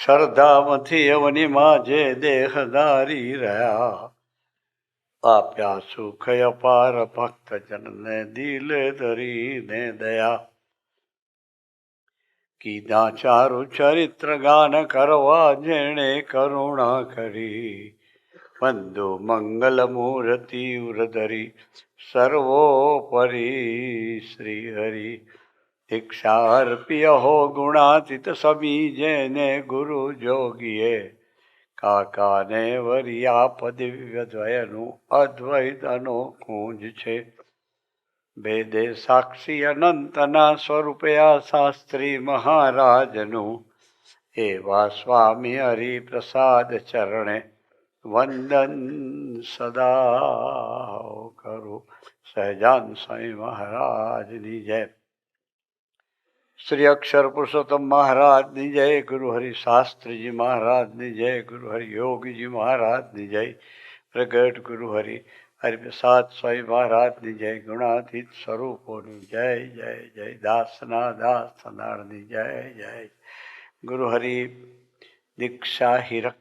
શ્રદ્ધામાંથી અવનીમાં જે દેહધારી રહ્યા, આપ્યા સુખ અપાર ભક્તજનને દિલે ધરીને દયા. કીધા ચારુ ચરિત્ર ગાન કરવા જેણે કરુણા કરી, બંધુ મંગલ મૂર્તિ ઉરધરી સર્વોપરી શ્રી હરિ. દીક્ષા અર્પિય હો ગુણાતીત સમી જેને ગુરુ જોગીએ, કાકાને વરિયા પદિવ્ય દ્વયનું અદ્વૈત અનોખું જ છે. વેદે સાક્ષી અનંતના સ્વરૂપે આ શાસ્ત્રી મહારાજનું, એવા સ્વામી હરિપ્રસાદ ચરણે વંદન સદા કરું. સહજાન સ્વામી મહારાજની જય. શ્રી અક્ષર પુરુષોત્તમ મહારાજની જય. ગુરુ હરિ શાસ્ત્રીજી મહારાજની જય. ગુરુ હરિ યોગીજી મહારાજની જય. પ્રગટ ગુરુ હરિ હરિપ્રસાદ સ્વામી મહારાજની જય. ગુણાતીત સ્વરૂપોની જય જય જય. દાસના દાસ થનારની જય જય. ગુરુ હરિ દીક્ષા હીરક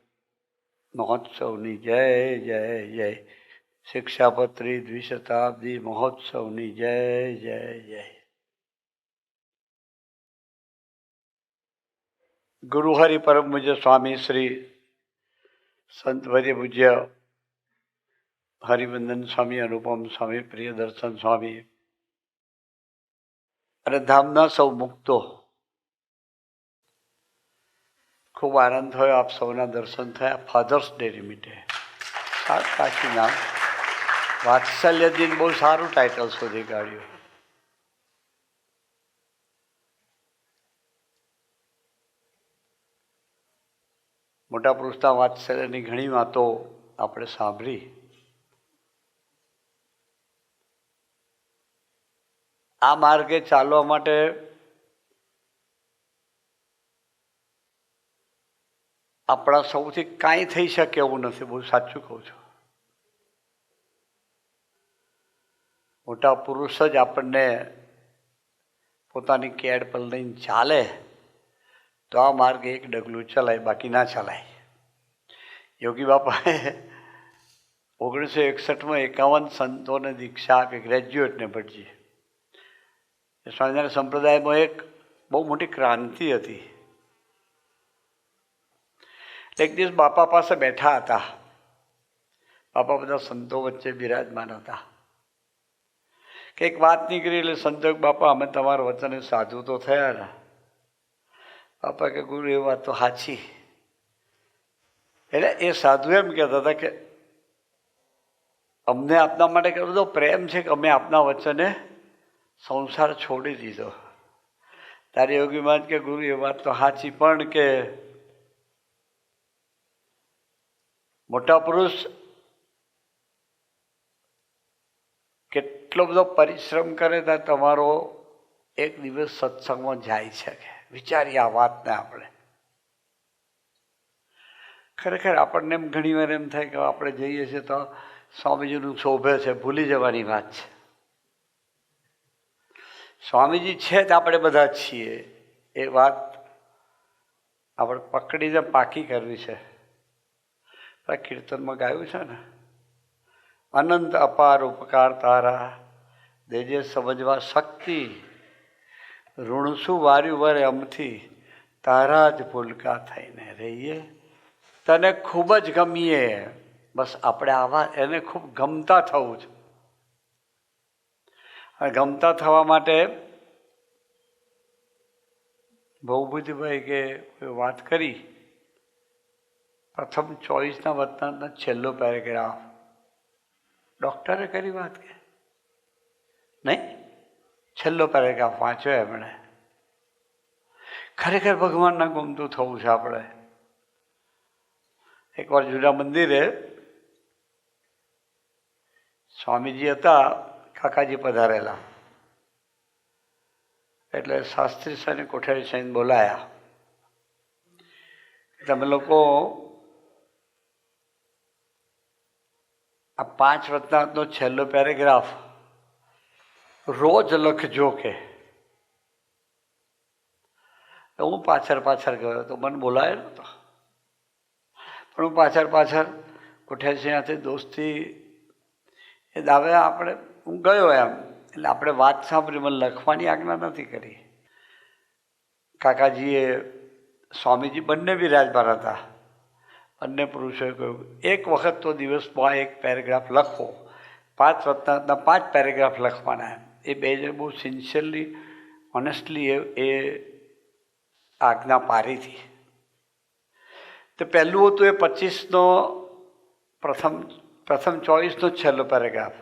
મહોત્સવની જય જય જય. શિક્ષાપત્રી દ્વિશતાબ્દી મહોત્સવની જય જય જય. ગુરુ હરિ પરમ પૂજ્ય સ્વામી શ્રી સંત વર્ય પૂજ્ય હરિવંદન સ્વામી, અનુપમ સ્વામી, પ્રિયદર્શન સ્વામી અને ધામના સૌ મુક્તો, ખૂબ આનંદ થયો. આપ સૌના દર્શન થયા. ફાધર્સ ડે નિમિત્તે કાશી નામ વાત્સલ્ય દિન બહુ સારું ટાઇટલ શોધી કાઢ્યું. મોટા પુરુષના વાત્સલ્યની ઘણી વાતો આપણે સાંભળી. આ માર્ગે ચાલવા માટે આપણા સૌથી કાંઈ થઈ શકે એવું નથી. બહુ સાચું કહું છું. મોટા પુરુષ જ આપણને પોતાની કેડ પર લઈને ચાલે તો આ માર્ગે એક ડગલું ચલાય, બાકી ના ચલાય. યોગી બાપાએ 1961માં 51 સંતોને દીક્ષા આપી, ગ્રેજ્યુએટને ભટજી. સ્વામિનારાયણ સંપ્રદાયમાં એક બહુ મોટી ક્રાંતિ હતી. એક દિવસ બાપા પાસે બેઠા હતા. બાપા બધા સંતો વચ્ચે બિરાજમાન હતા. કંઈક વાત નીકળી એટલે સંતો બાપા અમે તમારા વચને સાધુ તો થયા ને. બાપા કે ગુરુ એ વાત તો સાચી. એટલે એ સાધુ એમ કહેતા હતા કે અમને આપના માટે કે બધો પ્રેમ છે કે અમે આપના વચને સંસાર છોડી દીધો. તારી યોગી માં કે ગુરુ એ વાત તો સાચી, પણ કે મોટા પુરુષ કેટલો બધો પરિશ્રમ કરે ત્યાં તમારો એક દિવસ સત્સંગમાં જાય છે. વિચારીએ આ વાતને આપણે. ખરેખર આપણને એમ ઘણી વાર એમ થાય કે આપણે જઈએ છીએ તો સ્વામીજીનું શોભે છે, ભૂલી જવાની વાત છે. સ્વામીજી છે તો આપણે બધા છીએ એ વાત આપણે પકડીને પાકી કરવી છે. કીર્તનમાં ગાયું છે ને, અનંત અપાર ઉપકાર તારા દેજે સમજવા શક્તિ, ઋણ શું વાર્યું વરે અમથી તારા જ ભૂલકા થઈને રહીએ. તને ખૂબ જ ગમીએ. બસ આપણે આવા એને ખૂબ ગમતા થવું છે. અને ગમતા થવા માટે ભૌભૂતિભાઈ કે વાત કરી, પ્રથમ 24ના વતનાનો છેલ્લો પેરેગ્રાફ ડૉક્ટરે કરી વાત કે નહીં, છેલ્લો પેરેગ્રાફ વાંચ્યો એમણે. ખરેખર ભગવાનના ગમતું થવું છે આપણે. એકવાર જૂના મંદિરે સ્વામીજી હતા, કાકાજી પધારેલા. એટલે શાસ્ત્રી સાહેબને કોઠારી સાહેબ બોલાયા. તમે લોકો આ 5 વતનાનો છેલ્લો પેરેગ્રાફ રોજ લખજો કે હું પાછળ ગયો તો મને બોલાયો નહોતો, પણ હું પાછળ ઉઠ્યા છે ત્યાંથી દોસ્તી એ દાવે આપણે હું ગયો એમ, એટલે આપણે વાત સાંભળી, મને લખવાની આજ્ઞા નથી કરી. કાકાજીએ સ્વામીજી બંને બિરાજમાન હતા, બંને પુરુષોએ કહ્યું એક વખત તો દિવસમાં એક પેરેગ્રાફ લખો, 5 વખતના 5 પેરેગ્રાફ લખવાના એમ. એ બે જણ બહુ સિન્સિયરલી ઓનેસ્ટલી એ આજ્ઞા પારી હતી. તો પહેલું હતું એ 25નો પ્રથમ 24નો છેલ્લો પેરેગ્રાફ,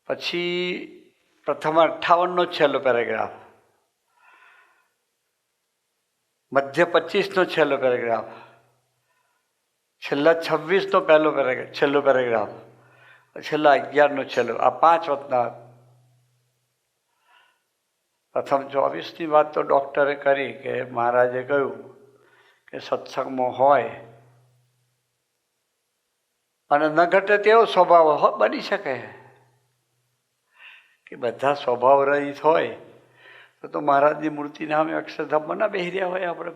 પછી પ્રથમ 58નો છેલ્લો પેરેગ્રાફ, મધ્ય 25નો છેલ્લો પેરેગ્રાફ, છેલ્લા 26નો પહેલો છેલ્લો પેરેગ્રાફ, છેલ્લા 11નો છેલ્લો. આ 5 વખતના. પ્રથમ 24ની વાત તો ડૉક્ટરે કરી કે મહારાજે કહ્યું કે સત્સંગમાં હોય અને ન ઘટે તેવો સ્વભાવ બની શકે કે બધા સ્વભાવ રહિત હોય તો મહારાજની મૂર્તિને અમે અક્ષરધામમાં ના બેસી રહ્યા હોય. આપણે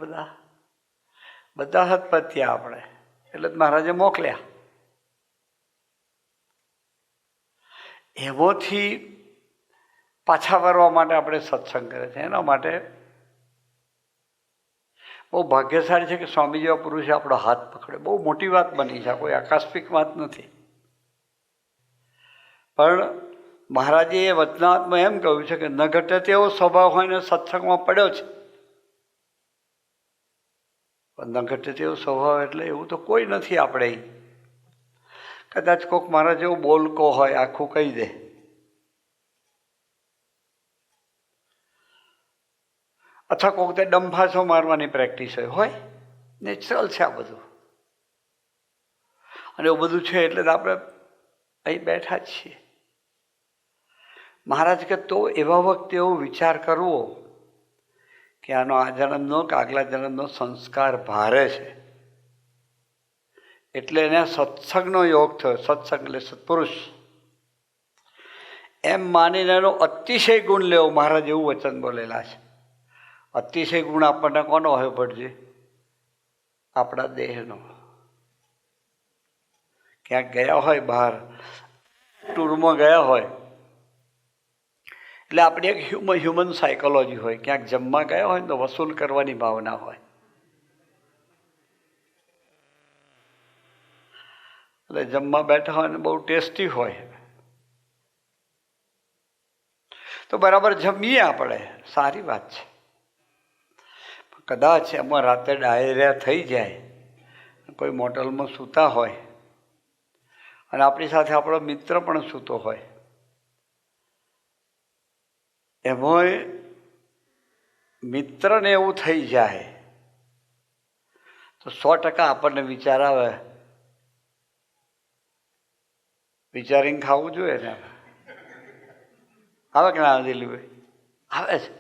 બધા હતપત્યા આપણે, એટલે જ મહારાજે મોકલ્યા. એમાંથી પાછા વળવા માટે આપણે સત્સંગ કરે છે. એના માટે બહુ ભાગ્યશાળી છે કે સ્વામી જેવા પુરુષે આપણો હાથ પકડે. બહુ મોટી વાત બની છે, કોઈ આકસ્મિક વાત નથી. પણ મહારાજે એ વચનાત્મા એમ કહ્યું છે કે ન ઘટે તેવો સ્વભાવ હોય ને સત્સંગમાં પડ્યો છે. ન ઘટે તેવો સ્વભાવ એટલે એવું તો કોઈ નથી. આપણે કદાચ કોઈક મારા જેવો બોલકો હોય, આખું કહી દે, અથવા કોઈક તે ડંફાસો મારવાની પ્રેક્ટિસ હોય, નેચરલ છે આ બધું. અને એવું બધું છે એટલે આપણે અહીં બેઠા જ છીએ. મહારાજ કે તો એવા વખતે એવો વિચાર કરવો કે આનો આ જન્મનો કે આગલા જન્મનો સંસ્કાર ભારે છે, એટલે એને સત્સંગનો યોગ થયો. સત્સંગ એટલે સત્પુરુષ એમ માનીને એનો અતિશય ગુણ લેવો. મહારાજ એવું વચન બોલેલા છે. અતિશય ગુણ આપણને કોનો હોય ભટજી? આપણા દેહનો. ક્યાંક ગયા હોય, બહાર ટૂરમાં ગયા હોય, એટલે આપણી એક હ્યુમન સાયકોલોજી હોય. ક્યાંક જમવા ગયા હોય ને તો વસૂલ કરવાની ભાવના હોય, એટલે જમવા બેઠા હોય ને બહુ ટેસ્ટી હોય તો બરાબર જમીએ આપણે, સારી વાત છે. કદાચ એમાં રાતે ડાયરિયા થઈ જાય, કોઈ મોટલમાં સૂતા હોય અને આપણી સાથે આપણો મિત્ર પણ સૂતો હોય, એમાંય મિત્રને એવું થઈ જાય તો 100% આપણને વિચાર આવે, વિચારીને ખાવું જોઈએ ને. આવે કે ના દિલીભાઈ? આવે છે.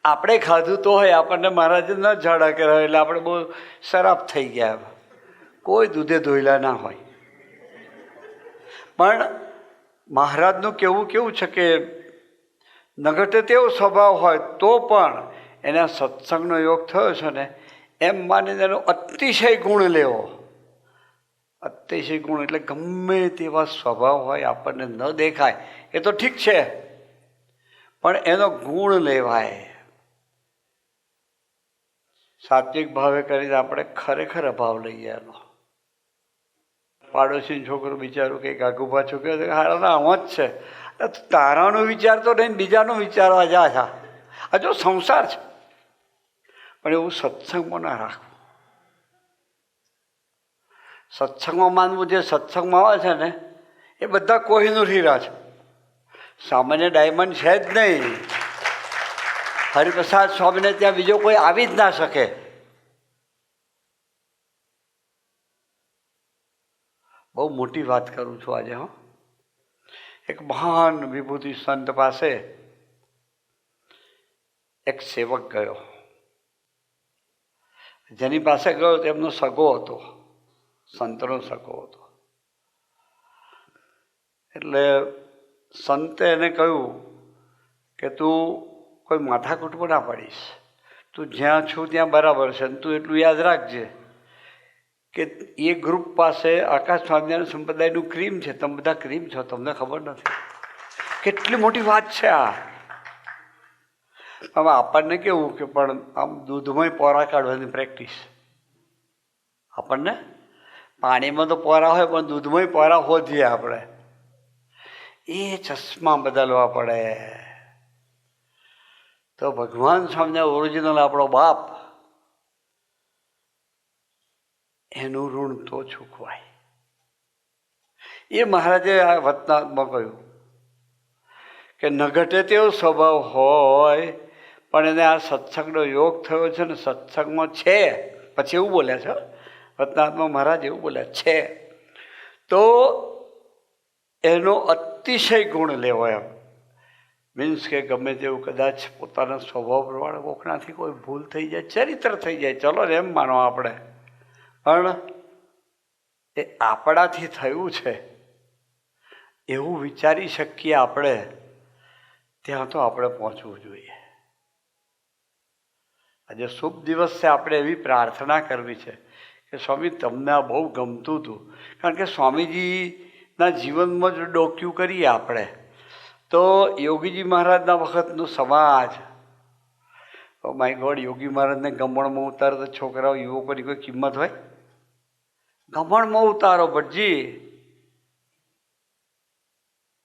આપણે ખાધું તો હોય, આપણને મહારાજે ન ઝાડા કર્યા એટલે આપણે બહુ શરાબ થઈ ગયા. કોઈ દૂધે ધોયેલા ના હોય. પણ મહારાજનું કેવું છે કે ન ઘટે તેવો સ્વભાવ હોય તો પણ એના સત્સંગનો યોગ થયો છે ને એમ માનીને એનો અતિશય ગુણ લેવો. અતિશય ગુણ એટલે ગમે તેવા સ્વભાવ હોય, આપણને ન દેખાય એ તો ઠીક છે, પણ એનો ગુણ લેવાય. સાત્વિક ભાવે કરીને આપણે ખરેખર અભાવ લઈએ એનો. પાડોશી છોકરો બિચારું કંઈક આગુ પાછું કહે છે, હારા આમ જ છે. તારાનો વિચાર તો નહીં, બીજાનો વિચારવા જા છે. હજુ સંસાર છે, પણ એવું સત્સંગમાં ના રાખવું. સત્સંગમાં માનવું, જે સત્સંગમાં આવે છે ને એ બધા કોહિનૂર હીરા છે, સામાન્ય ડાયમંડ છે જ નહીં. હરિપ્રસાદ સ્વામીને ત્યાં બીજો કોઈ આવી જ ના શકે. બહુ મોટી વાત કરું છું આજે. એક મહાન વિભૂતિ સંત પાસે એક સેવક ગયો. જેની પાસે ગયો તેમનો સગો હતો, સંતનો સગો હતો. એટલે સંતે એને કહ્યું કે તું કોઈ માથાકૂટમાં ના પડીશ, તું જ્યાં છું ત્યાં બરાબર છે. તું એટલું યાદ રાખજે કે એ ગ્રુપ પાસે આકાશ સ્વામિનારાયણ સંપ્રદાયનું ક્રીમ છે. તમે બધા ક્રીમ છો, તમને ખબર નથી. કેટલી મોટી વાત છે આ. હવે આપણને કેવું કે પણ આમ દૂધમાં પોરા કાઢવાની પ્રેક્ટિસ. આપણને પાણીમાં તો પોરા હોય, પણ દૂધમાં પોરા હોઈએ આપણે. એ ચશ્મા બદલવા પડે. તો ભગવાન સ્વામિનારાયણ ઓરિજિનલ આપણો બાપ, એનું ઋણ તો ચૂકવાય. એ મહારાજે આ વતનાથમાં કહ્યું કે ન ઘટે તેવો સ્વભાવ હોય, પણ એને આ સત્સંગનો યોગ થયો છે ને, સત્સંગમાં છે. પછી એવું બોલ્યા છે વતનાથમાં મહારાજ, એવું બોલ્યા છે તો એનો અતિશય ગુણ લેવો. એમ મીન્સ કે ગમે તેવું કદાચ પોતાના સ્વભાવ પ્રમાણે કોકનાથી કોઈ ભૂલ થઈ જાય, ચરિત્ર થઈ જાય, ચલો ને એમ માનો આપણે, પણ એ આપણાથી થયું છે એવું વિચારી શકીએ આપણે, ત્યાં તો આપણે પહોંચવું જોઈએ. આજે શુભ દિવસ છે, આપણે એવી પ્રાર્થના કરવી છે કે સ્વામી તમને આ બહુ ગમતું હતું. કારણ કે સ્વામીજીના જીવનમાં જો ડોક્યુ કરીએ આપણે તો યોગીજી મહારાજના વખતનું સમાજ, ઓ માય ગોડ, યોગી મહારાજને ગમણમાં ઉતારો તો છોકરાઓ યુવકોની કોઈ કિંમત હોય? ગમણમાં ઉતારો ભટજી,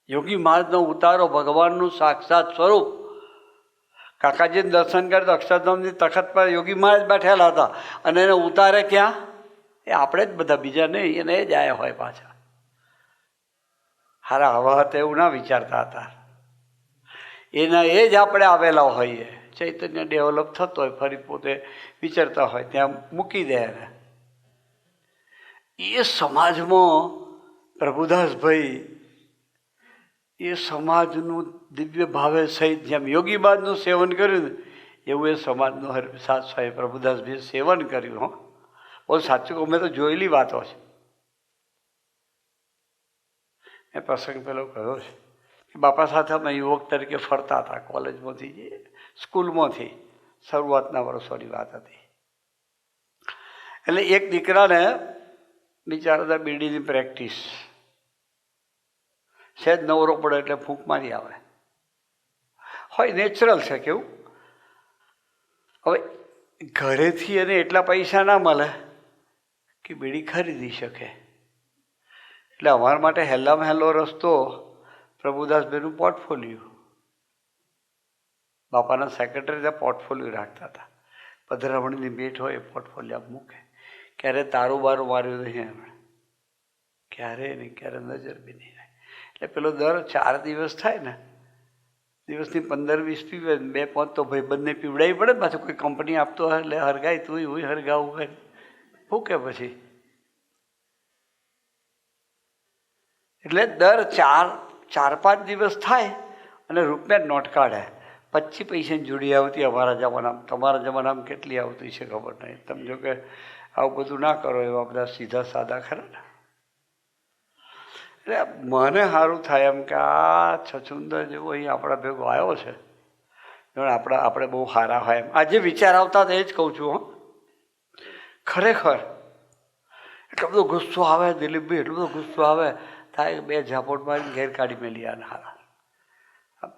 યોગી મહારાજનો ઉતારો ભગવાનનું સાક્ષાત સ્વરૂપ. કાકાજીને દર્શન કરે તો અક્ષરધામની તખત પર યોગી મહારાજ બેઠેલા હતા, અને એને ઉતારે ક્યાં? એ આપણે જ બધા, બીજા નહીં, એને જ આયા હોય પાછા. હારા હવા હતા એવું ના વિચારતા હતા, એના એ જ આપણે આવેલા હોઈએ. ચૈતન્ય ડેવલપ થતો હોય, ફરી પોતે વિચારતા હોય ત્યાં મૂકી દે એને. એ સમાજમાં પ્રભુદાસભાઈ એ સમાજનું દિવ્ય ભાવે સહિત જેમ યોગી બાદનું સેવન કર્યું ને, એવું એ સમાજનું હરિપ્રસાદ સ્વામી પ્રભુદાસભાઈએ સેવન કર્યું. હો, બહુ સાચું, અમે તો જોયેલી વાતો છે. એ પ્રસંગ પેલો કહ્યો છે કે બાપા સાથે અમે યુવક તરીકે ફરતા હતા, કોલેજમાંથી, સ્કૂલમાંથી, શરૂઆતના વર્ષોની વાત હતી. એટલે એક દીકરાને બિચારા બીડીની પ્રેક્ટિસ, સહેજ નવરો પડે એટલે ફૂંક મારી આવે હોય, નેચરલ છે. કેવું હવે ઘરેથી એને એટલા પૈસા ના મળે કે બીડી ખરીદી શકે, એટલે અમારા માટે હેલામાં હેલો રસ્તો પ્રભુદાસભાઈનું પોર્ટફોલિયો. બાપાના સેક્રેટરી ત્યાં પોર્ટફોલિયો રાખતા હતા. પધરામણીની ભેટ હોય એ પોર્ટફોલિયો મૂકે. ક્યારે તારું બારું માર્યું નહીં એમણે, ક્યારે નહીં, ક્યારે નજર બી નહીં. એટલે પેલો દર 4 દિવસ થાય ને, દિવસની 15-20 પીવે, 2-5 તો ભાઈ બંને પીવડાવી પડે ને. પાછું કોઈ કંપની આપતો હોય એટલે હરગાય, તું હું હરગાવું હોય, શું કે પછી. એટલે દર 4-5 દિવસ થાય અને રૂપિયા નોટ કાઢે. 25 પૈસાની જોડી આવતી અમારા જમાનામાં. તમારા જમાનામાં કેટલી આવતી છે ખબર નહીં. તમે જો કે આવું બધું ના કરો, એવા બધા સીધા સાદા ખરા ને. એટલે મને સારું થાય એમ કે આ છછુંદર જેવો અહીં આપણા ભેગો આવ્યો છે, આપણે બહુ સારા હોય એમ. આજે વિચાર આવતા હતા, એ જ કહું છું. ખરેખર એટલો બધો ગુસ્સો આવે દિલીપભાઈ, એટલો બધો ગુસ્સો આવે થાય, 2 ઝાપટ મારીને ઘેર કાઢી મેલી. આને હારા,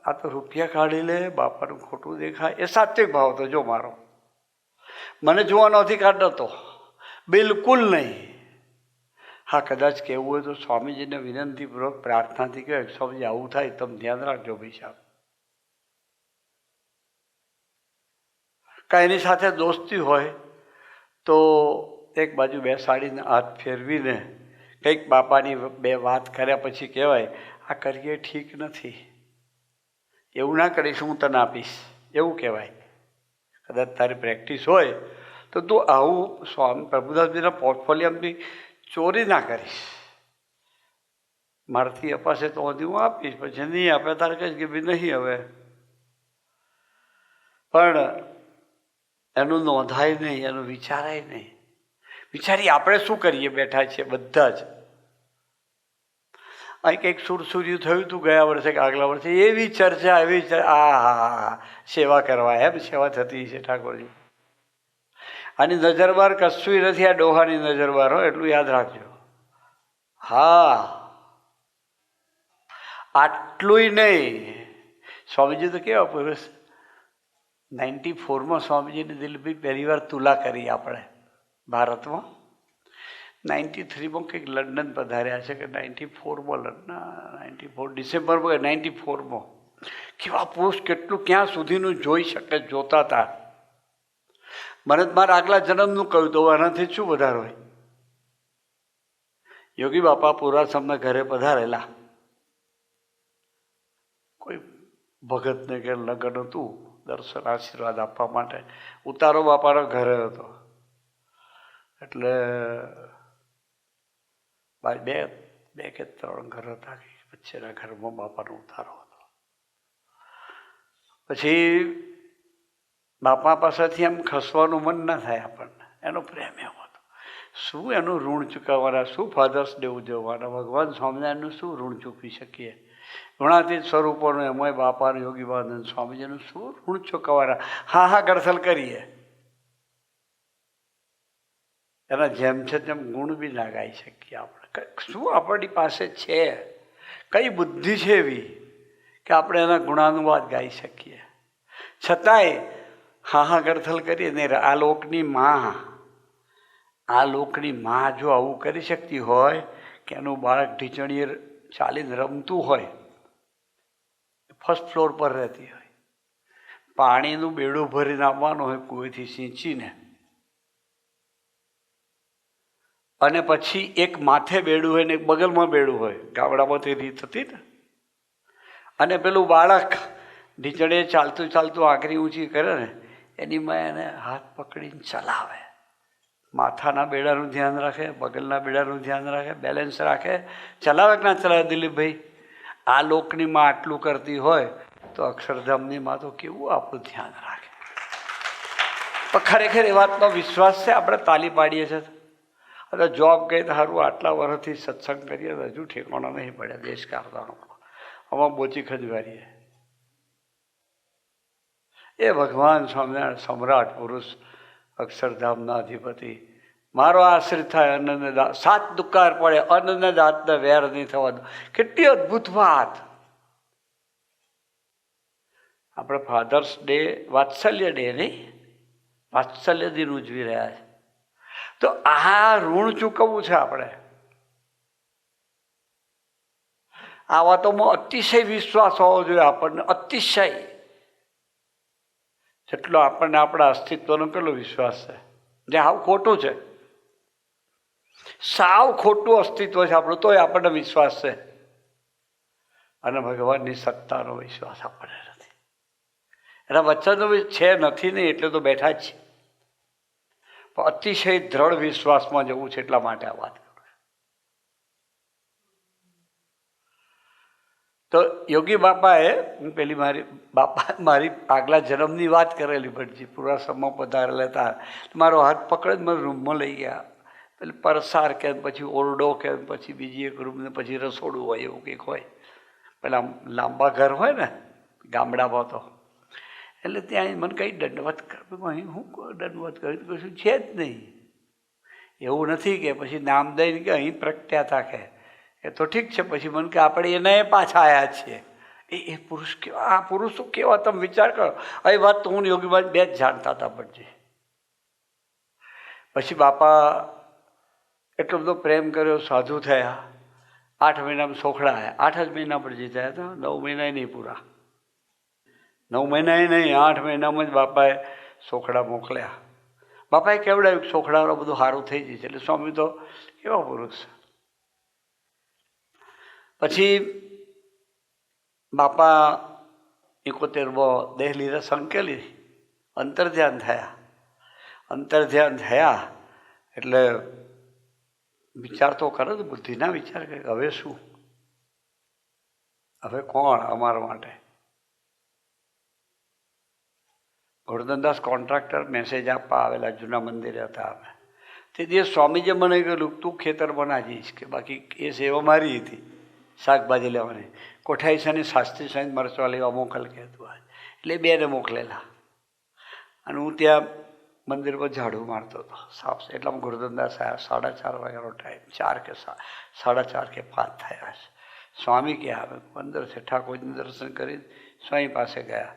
આ તો રૂપિયા કાઢી લે, બાપાનું ખોટું દેખાય. એ સાત્વિક ભાવ હતો જો મારો. મને જોવાનો અધિકાર નહોતો, બિલકુલ નહીં. હા, કદાચ કહેવું હોય તો સ્વામીજીને વિનંતીપૂર્વક પ્રાર્થનાથી કહે, સ્વામીજી આવું થાય તમે ધ્યાન રાખજો ભાઈ સાહેબ. કાંઈ એની સાથે દોસ્તી હોય તો એક બાજુ બેસાડીને હાથ ફેરવીને કંઈક બાપાની 2 વાત કર્યા પછી કહેવાય, આ કરીએ ઠીક નથી, એવું ના કરીશ, હું તને આપીશ, એવું કહેવાય. કદાચ તારી પ્રેક્ટિસ હોય તો તું આવું સ્વામી પ્રભુદાસજીના પોર્ટફોલિયોમાંથી ચોરી ના કરીશ. મારાથી અપાશે તો હું આપીશ, પછી નહીં આપે તારે કહીશ કે ભાઈ નહીં હવે. પણ એનું નોંધાય નહીં, એનું વિચારાય નહીં. વિચારી આપણે શું કરીએ બેઠા છીએ બધા જ. અહીં કંઈક સુરસુર્યું થયું હતું ગયા વર્ષે કે આગલા વર્ષે, એવી ચર્ચા, એવી આ સેવા કરવા, એમ સેવા થતી છે ઠાકોરજી. આની નજર બહાર કશું નથી, આ ડોહાની નજર બહાર હોય એટલું યાદ રાખજો. હા, આટલું નહીં. સ્વામીજી તો કેવા પુરુષ. 94માં સ્વામીજીની દિલ્હી પહેલી વાર તુલા કરી આપણે ભારતમાં. 93માં કંઈક લંડન પધાર્યા છે કે 94માં લંડન, 94 ડિસેમ્બરમાં 94માં. કેવા પુરુષ, કેટલું ક્યાં સુધીનું જોઈ શકે, જોતા હતા. મને મારા આગલા જન્મનું કહ્યું તો આનાથી શું વધારે હોય. યોગી બાપા પુરાસમના ઘરે પધારેલા, કોઈ ભગતને કે લગ્ન હતું, દર્શન આશીર્વાદ આપવા માટે. ઉતારો બાપાના ઘરે હતો એટલે બે કે ત્રણ ઘર હતા, વચ્ચેના ઘરમાં બાપાનો ઉતારો હતો. પછી બાપા પાસેથી એમ ખસવાનું મન ના થાય આપણને, એનો પ્રેમ એવો હતો. શું એનું ઋણ ચૂકવવાના, શું ફાધર્સ ડે ઉજવવાના, ભગવાન સ્વામિનારાયણનું શું ઋણ ચૂકવી શકીએ. ગુણાતીત સ્વરૂપોનું એમાંય બાપાનું યોગીબાનંદ સ્વામીજીનું શું ઋણ ચૂકવવાના. હા હા ગરસલ કરીએ, એના જેમ છે તેમ ગુણ બી ના ગાઈ શકીએ આપણે. શું આપણી પાસે છે, કઈ બુદ્ધિ છે એવી કે આપણે એના ગુણાનુવાદ ગાઈ શકીએ. છતાંય હા હા ગરથલ કરીએ ને. આ લોકની માં જો આવું કરી શકતી હોય કે એનું બાળક ઢીચણીએ ચાલીને રમતું હોય, ફર્સ્ટ ફ્લોર પર રહેતી હોય, પાણીનું બેડું ભરીને આવવાનું હોય કૂવેથી સિંચીને, અને પછી એક માથે બેડું હોય ને એક બગલમાં બેડું હોય, ગામડામાં તે રીત હતી ને. અને પેલું બાળક ઢીચણીએ ચાલતું ચાલતું આંગળી ઊંચી કરે ને, એની માં એને હાથ પકડીને ચલાવે. માથાના બેડાનું ધ્યાન રાખે, બગલના બેડાનું ધ્યાન રાખે, બેલેન્સ રાખે. ચલાવે કે ના ચલાવે દિલીપભાઈ? આ લોકની માં આટલું કરતી હોય તો અક્ષરધામની માં તો કેવું આપણું ધ્યાન રાખે. પણ ખરેખર એ વાતનો વિશ્વાસ છે, આપણે તાલી પાડીએ છીએ. હવે જોબ ગઈ તો સારું, આટલા વર્ષથી સત્સંગ કરીએ તો હજુ ઠેકાણા નહીં પડ્યા દેશ કારદાનો. આમાં બોચી ખજવારીએ. એ ભગવાન સ્વામિનારાયણ સમ્રાટ પુરુષ, અક્ષરધામના અધિપતિ. મારો આશ્રિત થાય અનન્ય દાત, 7 દુકાર પડે અનન્ય દાતને વેર નહીં થવાનું. કેટલી અદ્ભુત વાત. આપણે ફાધર્સ ડે, વાત્સલ્ય ડે નહીં, વાત્સલ્ય દિન ઉજવી રહ્યા છે. તો આ ઋણ ચૂકવવું છે આપણે. આ વાતોમાં અતિશય વિશ્વાસ હોવો જોઈએ આપણને, અતિશય. જેટલો આપણને આપણા અસ્તિત્વનો કેટલો વિશ્વાસ છે, જે હાવ ખોટું છે, સાવ ખોટું અસ્તિત્વ છે આપણું, તોય આપણને વિશ્વાસ છે. અને ભગવાનની સત્તાનો વિશ્વાસ આપણને નથી. એના વચનો છે નથી નહીં એટલે તો બેઠા જ છે. પણ અતિશય દ્રઢ વિશ્વાસમાં જવું છે, એટલા માટે આ વાત કરું છું. તો યોગી બાપાએ, હું પેલી મારી આગલા જન્મની વાત કરેલી ભટજી, પુરાસમમાં પધારેલા હતા. મારો હાથ પકડે મને રૂમમાં લઈ ગયા. પેલી પરસાર કે, પછી ઓરડો કે, પછી બીજી એક રૂમ ને પછી રસોડું હોય, એવું કંઈક હોય. પેલા લાંબા ઘર હોય ને ગામડામાં તો, એટલે ત્યાં મને કંઈ દંડવત કર, અહીં હું દંડવત કર્યું કશું છે જ નહીં. એવું નથી કે પછી નામ દઈને કે અહીં પ્રગટ્યા કે એ તો ઠીક છે. પછી મને કે આપણે એને પાછા આવ્યા છીએ. એ પુરુષ કેવા, આ પુરુષો કેવા, તમે વિચાર કરો. એ વાત તો હું યોગીબાદ બે જ જાણતા હતા ભટજી. પછી બાપા એટલો બધો પ્રેમ કર્યો, સાધુ થયા. 8 મહિનામાં સોખડા આવ્યા. 8 જ મહિના ભટજી થયા હતા, 9 મહિના નહીં પૂરા. 9 મહિના નહીં, 8 મહિનામાં જ બાપાએ સોખડા મોકલ્યા. બાપાએ કેવડાવ્યું સોખડાનો બધું સારું થઈ જશે. એટલે સ્વામી તો કેવા પુરુષ. પછી બાપા 71માં દેહ લીધા, સંકેલી અંતર્ધ્યાન થયા. અંતર્ધ્યાન થયા એટલે વિચાર તો કરે તો બુદ્ધિના વિચાર કરે, હવે શું, હવે કોણ અમારા માટે. ગોરધનદાસ કોન્ટ્રાક્ટર મેસેજ આપવા આવેલા, જૂના મંદિરે હતા અમે. તે દિવસ સ્વામીજી મને કહ્યું તું ખેતરમાં ના જઈશ કે, બાકી એ સેવા મારી હતી શાકભાજી લેવાની. કોઠાઈ સાની શાસ્ત્રી સાંઈ મરચવા લેવા મોકલ કહેતું. એટલે બેને મોકલેલા. અને હું ત્યાં મંદિરમાં ઝાડુ મારતો હતો સાફ. એટલામાં ગુરુદાસ આવ્યા. 4:30 વાગ્યાનો ટાઈમ, 4 કે 4:30 કે 5 થયા છે. સ્વામી ક્યાં આવે? અંદરથી ઠાકોરજીનું દર્શન કરી સ્વામી પાસે ગયા.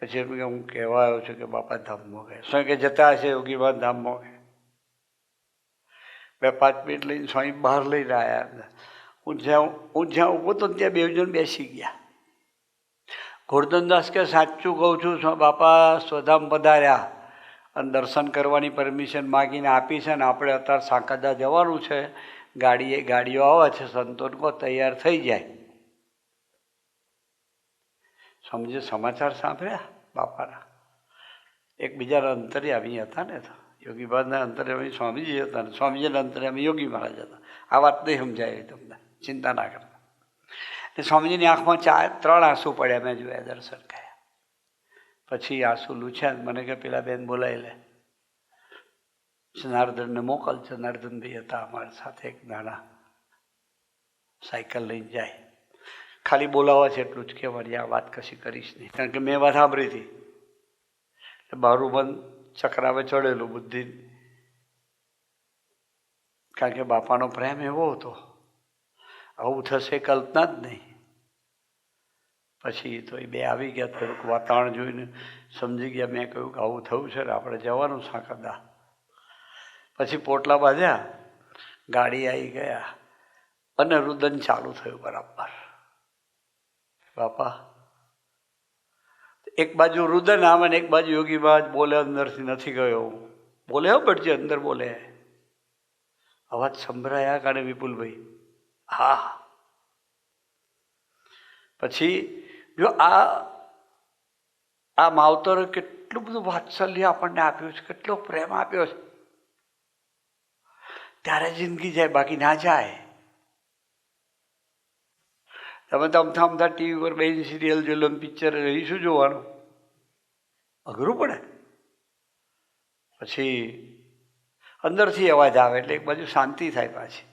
પછી એમ કે હું કહેવા આવ્યો છું કે બાપા ધામમાં ગયા. સ્વામી કે જતા હશે યોગીબા ધામમાં ગયા. 2-5 મિનિટ લઈને સ્વામી બહાર લઈને આવ્યા. હું જ્યાં ઊભો તો ત્યાં 2 જણ બેસી ગયા. ગોરધનદાસ કે સાચું કહું છું બાપા સ્વધામ પધાર્યા અને દર્શન કરવાની પરમિશન માગીને આપી છે ને આપણે અત્યારે સાંકદા જવાનું છે. ગાડીઓ આવે છે, સંતોને કહો તૈયાર થઈ જાય. સમજે સમાચાર સાંભળ્યા બાપાના. એકબીજાના અંતર્યામી હતા ને, તો યોગીબાદના અંતર્યામી સ્વામીજી હતા ને સ્વામીજીના અંતર્યામી યોગી મહારાજ હતા. આ વાત નહીં સમજાય તમને, ચિંતા ના કરતા. સ્વામીજીની આંખમાં 3 આંસુ પડ્યા. મેં જોયા, દર્શન કર્યા. પછી આંસુ લૂછ્યા. મને કે પેલા બેન બોલાવી લે, જનાર્દનને મોકલ. જનાર્દનભાઈ હતા અમારી સાથે, એક નાના સાયકલ લઈને જાય. ખાલી બોલાવવા છે એટલું જ કે મારી આ વાત કશી કરીશ નહીં, કારણ કે મેં વાત સાંભળી હતી. મારું મન ચક્રાવે ચડેલું બુદ્ધિ, કારણ કે બાપાનો પ્રેમ એવો હતો, આવું થશે કલ્પના જ નહીં. પછી તો એ 2 આવી ગયા. થોડુંક વાતાવરણ જોઈને સમજી ગયા. મેં કહ્યું કે આવું થયું છે ને આપણે જવાનું સાંકદા. પછી પોટલા બાંધ્યા, ગાડી આવી ગયા અને રુદન ચાલુ થયું બરાબર. બાપા એક બાજુ રુદન આવે ને એક બાજુ યોગી બાજ બોલે. અંદરથી નથી ગયો બોલે, હો બટજી અંદર બોલે. અવાજ સંભળાયા કાને વિપુલભાઈ? હા. પછી જો આ માવતરે કેટલું બધું વાત્સલ્ય આપણને આપ્યું છે, કેટલો પ્રેમ આપ્યો છે. ત્યારે જિંદગી જાય, બાકી ના જાય. તમે તો અમથા ટીવી પર બેસીને સિરિયલ જોઈ લો, પિક્ચર એ શું જોવાનું? અઘરું પડે. પછી અંદરથી અવાજ આવે એટલે એક બાજુ શાંતિ થાય પાછી.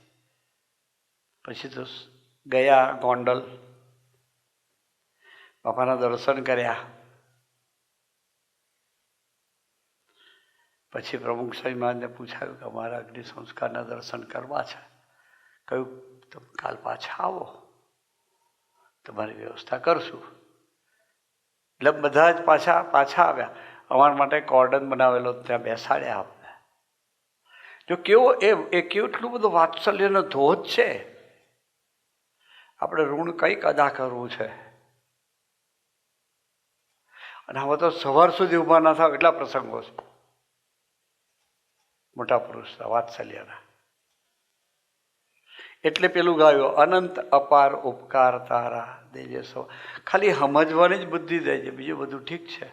પછી તો ગયા ગોંડલ, બાપાના દર્શન કર્યા. પછી પ્રમુખ સ્વામી મહારાજને પૂછાયું કે અમારા અગ્નિ સંસ્કારના દર્શન કરવા છે. કહ્યું તમે કાલ પાછા આવો, તમારી વ્યવસ્થા કરશું. એટલે બધા જ પાછા આવ્યા. અમારા માટે કોર્ડન બનાવેલો, ત્યાં બેસાડ્યા આપણે. જો કેવો એ કેટલું બધું વાત્સલ્યનો ધોધ છે. આપણે ઋણ કંઈક અદા કરવું છે. અને હવે તો સવાર સુધી ઊભા ના થાવ એટલા પ્રસંગો છે મોટા પુરુષના વાત્સલ્યના. એટલે પેલું ગાયું, અનંત અપાર ઉપકાર તારા દેજે સો. ખાલી સમજવાની જ બુદ્ધિ દેજે, બીજું બધું ઠીક છે.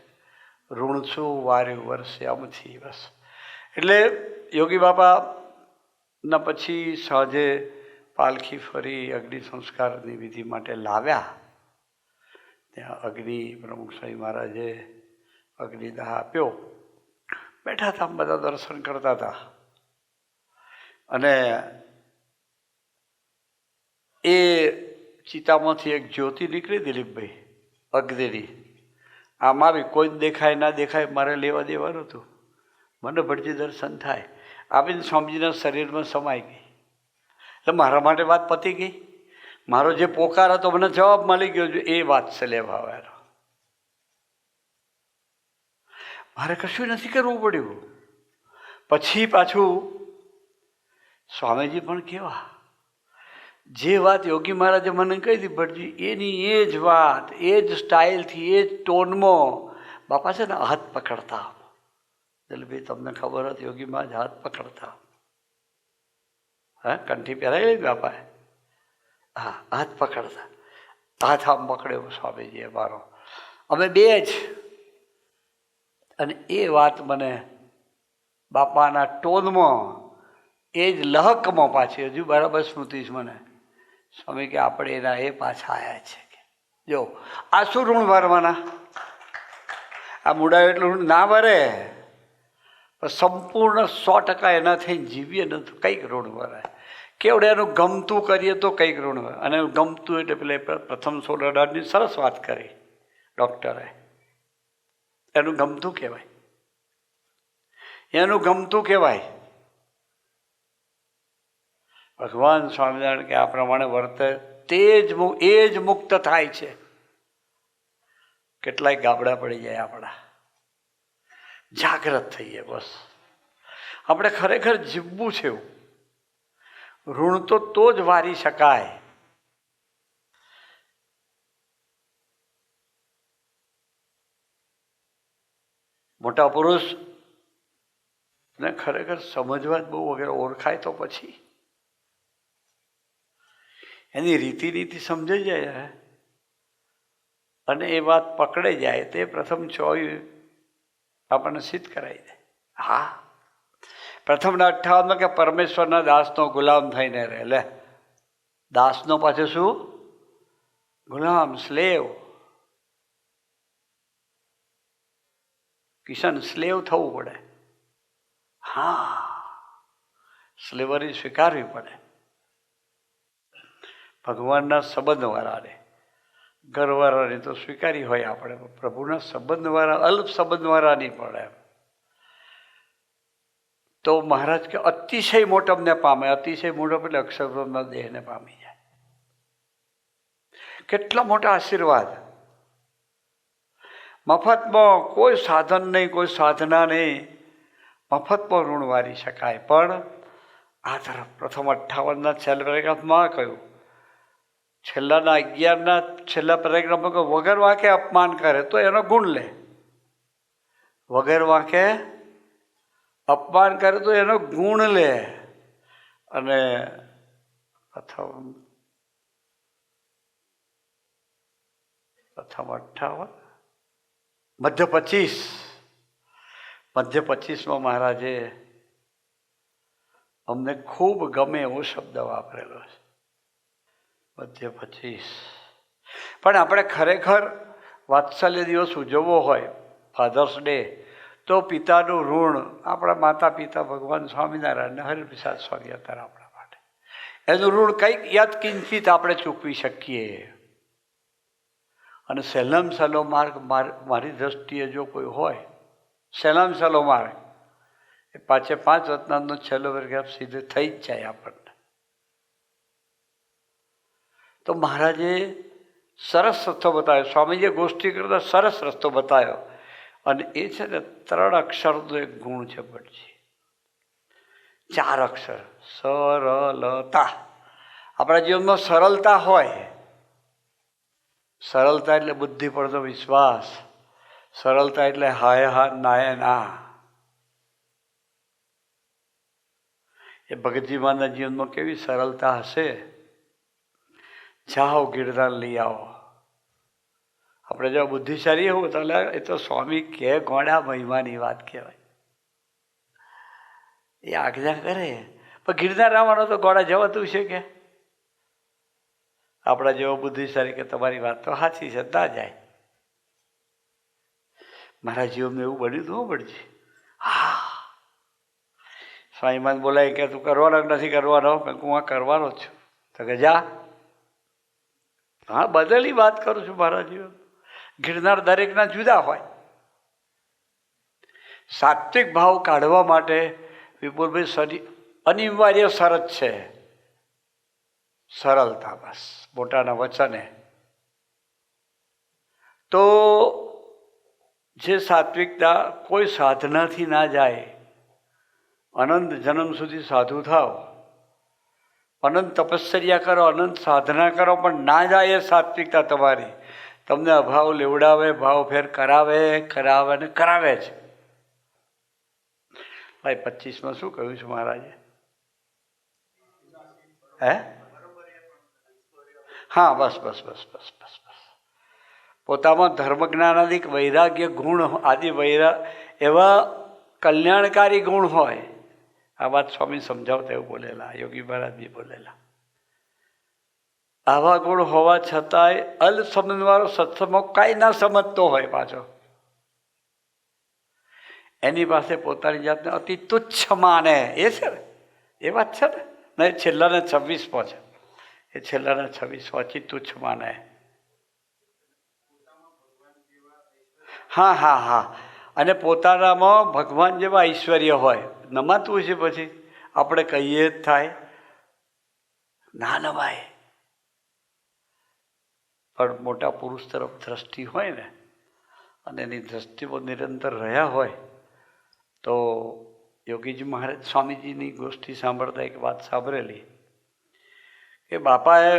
ઋણ છું વાર્યું વર્ષે અમથી બસ. એટલે યોગી બાપાના પછી સાંજે પાલખી ફરી અગ્નિ સંસ્કારની વિધિ માટે લાવ્યા. ત્યાં અગ્નિ પ્રમુખ સ્વામી મહારાજે અગ્નિદાહ આપ્યો. બેઠા હતા, બધા દર્શન કરતા હતા. અને એ ચિતામાંથી એક જ્યોતિ નીકળી, દિલીપભાઈ અગ્નિની. આમ આવી, કોઈ દેખાય ના દેખાય મારે લેવા દેવાનું હતું. મને ભટજી દર્શન થાય. આવીને સ્વામીજીના શરીરમાં સમાઈ ગઈ. એટલે મારા માટે વાત પતી ગઈ. મારો જે પોકાર હતો મને જવાબ મળી ગયો. એ વાત્સલ્ય ભાવ એનો. મારે કશું નથી કરવું પડ્યું. પછી પાછું સ્વામીજી પણ કેવા, જે વાત યોગી મહારાજે મને કહી હતી ભટજી, એની એ જ વાત, એ જ સ્ટાઇલથી, એ જ ટોનમાં બાપા છે ને હાથ પકડતા. દિલીપભાઈ તમને ખબર હતી, યોગી મહારાજ હાથ પકડતા. હા, કંઠી પહેરાવી લીધી બાપાએ. હા, હાથ પકડતા. હાથ આમ પકડ્યો સ્વામીજીએ મારો. અમે 2 જ. અને એ વાત મને બાપાના ટોનમાં, એ જ લહકમાં પાછી હજુ બરાબર સ્મૃતિ છે મને. સ્વામી કે આપણે એના એ પાછા આવ્યા છે કે જો આ શું ઋણ ભરવાના? આ મૂડાયો એટલું ઋણ ના ભરે, પણ સંપૂર્ણ 100% એનાથી જીવીએ ને તો કંઈક ઋણ ભરાય. કેવડે એનું ગમતું કરીએ તો કંઈક ઋણ ભરાય. અને ગમતું એટલે પેલા પ્રથમ 16 સરસ વાત કરી ડૉક્ટરે. એનું ગમતું કહેવાય. એનું ગમતું કહેવાય. ભગવાન સ્વામિનારાયણ કે આ પ્રમાણે વર્તે એ જ મુક્ત થાય છે. કેટલાય ગાબડા પડી જાય આપણા, જાગ્રત થઈએ. બસ આપણે ખરેખર જીવવું છે. એવું ઋણ તો જ વારી શકાય. મોટા પુરુષ ને ખરેખર સમજવા જ બહુ વગેરે ઓળખાય તો પછી એની રીતિ સમજાઈ જાય અને એ વાત પકડે જાય તે પ્રથમ ચોય આપણને સિદ્ધ કરાવી દે. હા, પ્રથમના 58 કે પરમેશ્વરના દાસનો ગુલામ થઈને રહે. લે, દાસનો પાછો શું? ગુલામ, સ્લેવ. કિશન, સ્લેવ થવું પડે. હા, સ્લેવરી સ્વીકારવી પડે. ભગવાનના સંબંધવાળાને, ઘરવાળાની તો સ્વીકારી હોય આપણે, પ્રભુના સંબંધવાળા, અલ્પ સંબંધવાળા નહીં પડે. તો મહારાજ કે અતિશય મોટમને પામે. અતિશય મોટપ એટલે અક્ષરબ્રહ્મના દેહને પામી જાય. કેટલા મોટા આશીર્વાદ! મફતમાં કોઈ સાધન નહીં, કોઈ સાધના નહીં, મફતમાં ઋણ વારી શકાય. પણ આ તરફ પ્રથમ 58ના છેલ્લા પેરેગ્રાફમાં કહ્યું, છેલ્લાના 11ના છેલ્લા પેરેગ્રાફમાં કહ્યું વગર વાંકે અપમાન કરે તો એનો ગુણ લે. વગર વાંકે અપમાન કરે તો એનો ગુણ લે. અને પ્રથમ 58 મધ્ય 25માં મહારાજે અમને ખૂબ ગમે એવો શબ્દ વાપરેલો છે. મધ્ય 25. પણ આપણે ખરેખર વાત્સલ્ય દિવસ ઉજવવો હોય, ફાધર્સ ડે, તો પિતાનું ઋણ આપણા માતા પિતા ભગવાન સ્વામિનારાયણ અને હરિપ્રસાદ સ્વામી અત્યારે આપણા માટે એનું ઋણ કંઈક યાદ કિંચિત આપણે ચૂકવી શકીએ. અને સહેલામ સહેલો માર્ગ મારી દ્રષ્ટિએ જો કોઈ હોય, સહેલામ સહેલો માર્ગ એ 5 રત્નાનો છેલ્લો પેરેગ્રાફ સીધે થઈ જ જાય આપણને. તો મહારાજે સરસ રસ્તો બતાવ્યો. સ્વામીજીએ ગોષ્ઠી કરતા સરસ રસ્તો બતાવ્યો. અને એ છે ને 3 અક્ષરનો એક ગુણ છે. પછી 4 અક્ષર. સરળતા. આપણા જીવનમાં સરળતા હોય. સરળતા એટલે બુદ્ધિ પર તો વિશ્વાસ. સરળતા એટલે હાય હા નાય ના. એ ભગતજીમાના જીવનમાં કેવી સરળતા હશે. જાઓ ગિરધાર લઈ આવો. આપણે જો બુદ્ધિશાળી હોવું તો એ તો સ્વામી કે ગોળા મહિમાની વાત કહેવાય. એ આજ્ઞા કરે. પણ ગિરધાર આવવાનો તો ગોળા જવાતું છે કે? આપણા જેવો બુદ્ધિશાળી કે તમારી વાત તો સાચી છે, ના જાય. મારા જીવનમાં એવું બન્યું તો પડશે. હા, સ્વામીમાન બોલાય કે તું કરવાનો નથી કરવાનો? હું આ કરવાનો જ છું. તો કે જા. હા, બદલી વાત કરું છું મારા જીવન. ગિરનાર દરેકના જુદા હોય. સાત્વિક ભાવ કાઢવા માટે વિપુલભાઈ અનિવાર્ય શરત છે સરળતા. બસ મોટાના વચને. તો જે સાત્વિકતા કોઈ સાધનાથી ના જાય. અનંત જન્મ સુધી સાધુ થાવ, અનંત તપશ્ચર્યા કરો, અનંત સાધના કરો, પણ ના જાય એ સાત્વિકતા તમારી. તમને અભાવ લેવડાવે, ભાવ ફેર કરાવે ને કરાવે છે. ભાઈ 25માં શું કહ્યું છે મહારાજે? હે? હા, બસ. પોતામાં ધર્મ જ્ઞાનાદિક વૈરાગ્ય ગુણ આદિ એવા કલ્યાણકારી ગુણ હોય. આ વાત સ્વામી સમજાવતા એવું બોલેલા, યોગી મહારાજ બી બોલેલા. આવા ગુણ હોવા છતાંય અલ્પ સમજવાળો સત્સંગમાં કાંઈ ના સમજતો હોય પાછો, એની પાસે પોતાની જાતને અતિ તુચ્છ માને. એ છે ને, એ વાત છે ને. એ છેલ્લાના 26માં છે. એ છેલ્લાના 26 અતિ તુચ્છ માને. હા. અને પોતાનામાં ભગવાન જેવા ઐશ્વર્ય હોય, નમાતું છે પછી આપણે કહીએ જ થાય ના નમાય. પણ મોટા પુરુષ તરફ દ્રષ્ટિ હોય ને અને એની દ્રષ્ટિમાં નિરંતર રહ્યા હોય તો યોગીજી મહારાજ સ્વામીજીની ગોષ્ઠી સાંભળતા એક વાત સાંભળેલી કે બાપાએ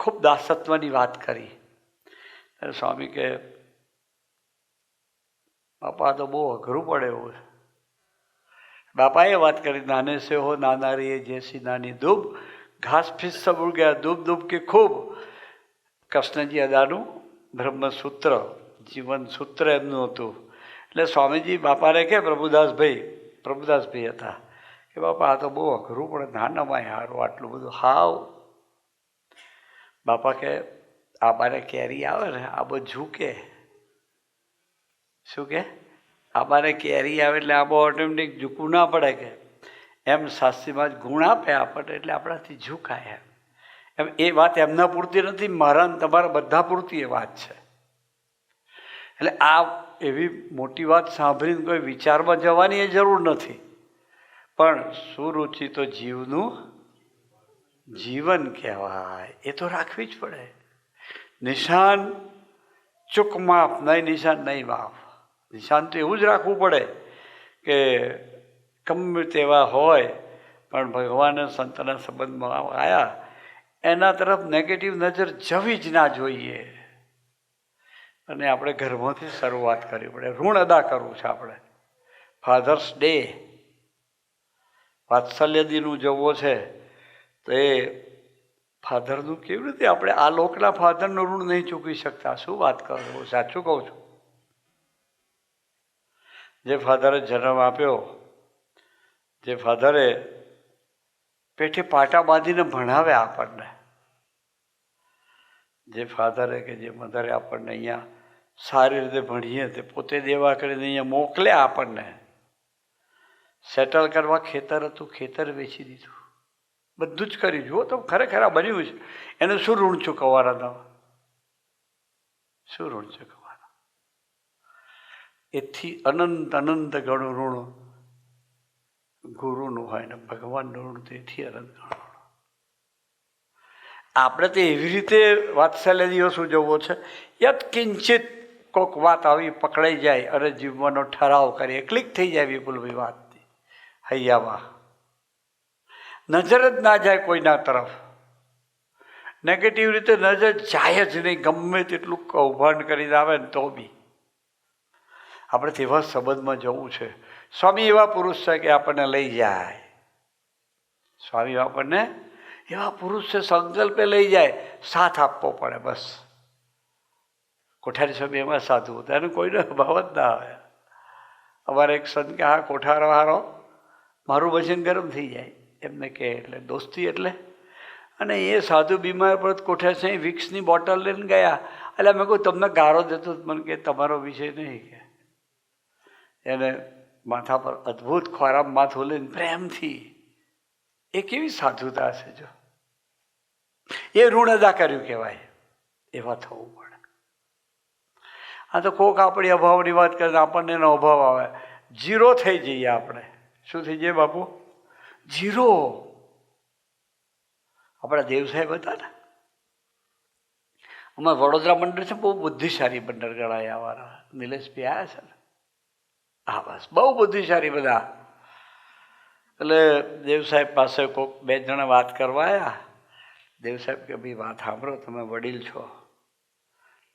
ખૂબ દાસત્વની વાત કરી. સ્વામી કે બાપા તો બહુ અઘરું પડે એવું છે. બાપાએ વાત કરી, નાને સે હો નાના રે જેસી નાની દૂબ, ઘાસ ફીસ સબ ઉડ ગયા દૂબ દૂબ કે ખૂબ. કૃષ્ણજી અદાનું બ્રહ્મસૂત્ર, જીવન સૂત્ર એમનું હતું. એટલે સ્વામીજી બાપાને કે પ્રભુદાસભાઈ હતા કે બાપા આ તો બહુ અઘરું પડે, ના નમાય હારું આટલું બધું હાવ. બાપા કે આ બારે કેરી આવે ને આ બધું ઝૂકે. શું કે? આ બારે કેરી આવે એટલે આ બહુ ઓટોમેટિક ઝૂકવું ના પડે કે એમ શાસ્ત્રીમાં જ ગુણ આપે આપણને એટલે આપણાથી ઝૂકાય એમ. એ વાત એમના પૂરતી નથી, મારા ને તમારા બધા પૂરતી એ વાત છે. એટલે આ એવી મોટી વાત સાંભળીને કોઈ વિચારમાં જવાની એ જરૂર નથી, પણ સુરુચિ તો જીવનું જીવન કહેવાય, એ તો રાખવી જ પડે. નિશાન ચૂક માફ, નહીં નિશાન નહીં માફ. નિશાન તો એવું જ રાખવું પડે કે ગમે તેવા હોય પણ ભગવાન સંતના સંબંધમાં આવ્યા એના તરફ નેગેટિવ નજર જવી જ ના જોઈએ. અને આપણે ઘરમાંથી શરૂઆત કરવી પડે. ઋણ અદા કરવું છે આપણે. ફાધર્સ ડે, વાત્સલ્ય દિન ઉજવવો છે તો એ ફાધરનું કેવી રીતે આપણે આ લોકના ફાધરનું ઋણ નહીં ચૂકવી શકતા? શું વાત કરો, હું સાચું કહું છું. જે ફાધરે જન્મ આપ્યો, જે ફાધરે પેઠે પાટા બાંધીને ભણાવ્યા આપણને, જે ફાધરે કે જે મધરે આપણને અહીંયા સારી રીતે ભણીએ તે પોતે દેવા કરીને અહીંયા મોકલ્યા આપણને. સેટલ કરવા ખેતર હતું, ખેતર વેચી દીધું, બધું જ કર્યું. જુઓ તો ખરેખર આ બન્યું છે. એનું શું ઋણ ચૂકવવાના તમે? શું ઋણ ચૂકવવાના? એથી અનંત અનંત ગણું ઋણ ગુરુનું હોય ને ભગવાનનું ઋણ તેથી અનંત ગણું. આપણે તો એવી રીતે વાત્સલ્ય દિવસ ઉજવવો છે, યત કિંચિત કોઈક વાત આવી પકડાઈ જાય અને જીવવાનો ઠરાવ કરીએ, ક્લિક થઈ જાય વિપુલભાઈ વાતથી હૈયામાં, નજર જ ના જાય કોઈના તરફ. નેગેટિવ રીતે નજર જાય જ નહીં, ગમે તેટલું કૌભાંડ કરીને આવે ને તો બી. આપણે તેવા સંબંધમાં જવું છે. સ્વામી એવા પુરુષ છે કે આપણને લઈ જાય. સ્વામી આપણને એવા પુરુષ છે, સંકલ્પે લઈ જાય, સાથ આપવો પડે બસ. કોઠારી સ્વામી એમાં સાધુ હતા, એનું કોઈનો અભાવ જ ના આવે. અમારે એક સંત કે હા કોઠારો હારો, મારું વજન ગરમ થઈ જાય એમને કે, એટલે દોસ્તી એટલે. અને એ સાધુ બીમાર પડત કોઠારી સ્વામી વિક્સની બોટલ લઈને ગયા. એટલે મેં કહું તમને ગારો દેતો મને કે તમારો વિષય નહીં કે. એને માથા પર અદ્ભુત ખોરાબ માથું લઈને પ્રેમથી, એ કેવી સાધુતા છે જો. એ ઋણ અદા કર્યું કહેવાય. એવા થવું પડે. આ તો કોક આપણી અભાવની વાત કરે, આપણને એનો અભાવ આવે, જીરો થઈ જઈએ આપણે. શું થઈ જાય બાપુ? જીરો. આપણા દેવ સાહેબ હતા ને, અમારે વડોદરા મંડળ છે, બહુ બુદ્ધિશાળી મંડળ ગણાય અમારા. નિલેશભાઈ આવ્યા છે ને, હા બસ બહુ બુદ્ધિશાળી બધા. એટલે દેવ સાહેબ પાસે કોઈક બે જણા વાત કરવા આવ્યા. દેવ સાહેબ કે ભાઈ વાત સાંભળો, તમે વડીલ છો,